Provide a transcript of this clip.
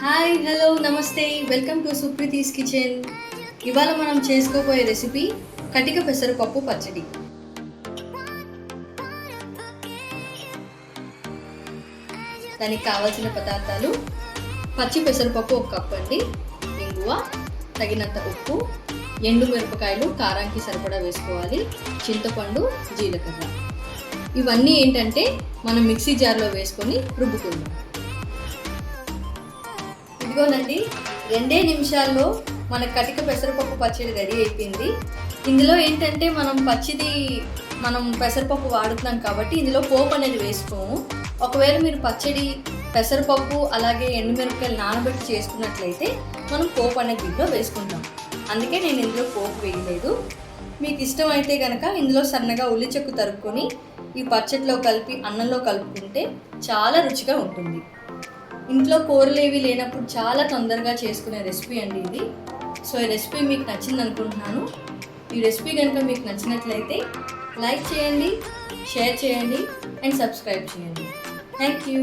Hi hello నమస్తే welcome to సుప్రీతీస్ kitchen. ఇవాళ మనం చేసుకోబోయే రెసిపీ కటిక పెసరపప్పు పచ్చడి. దానికి కావాల్సిన పదార్థాలు: పచ్చి పెసరపప్పు 1 కప్ అండి, ఇంగువ, తగినంత ఉప్పు, ఎండు మిరపకాయలు కారానికి సరిపడా వేసుకోవాలి, చింతపండు, జీలకర్ర. ఇవన్నీ ఏంటంటే మనం మిక్సీ జార్లో వేసుకొని రుబ్బుకుందాం. ఇదిగోనండి, 2 నిమిషాల్లో మన కటిక పెసరపప్పు పచ్చడి రెడీ అయిపోయింది. ఇందులో ఏంటంటే మనం పెసరపప్పు వాడుతున్నాం కాబట్టి ఇందులో పోపు అనేది వేసుకోము. ఒకవేళ మీరు పచ్చడి పెసరపప్పు అలాగే ఎండుమిరపకాయలు నానబెట్టి చేసుకున్నట్లయితే మనం పోపు అనేది దీంట్లో వేసుకుంటాం. అందుకే నేను ఇందులో పోపు వేయలేదు. మీకు ఇష్టమైతే కనుక ఇందులో సన్నగా ఉల్లి చెక్కు తరుక్కొని ఈ పచ్చడిలో కలిపి అన్నంలో కలుపుకుంటే చాలా రుచిగా ఉంటుంది. ఇంట్లో కూరలు ఏవి లేనప్పుడు చాలా తొందరగా చేసుకునే రెసిపీ అండి ఇది. సో ఈ రెసిపీ మీకు నచ్చింది అనుకుంటున్నాను. ఈ రెసిపీ కనుక మీకు నచ్చినట్లయితే లైక్ చేయండి, షేర్ చేయండి అండ్ సబ్స్క్రైబ్ చేయండి. Thank you.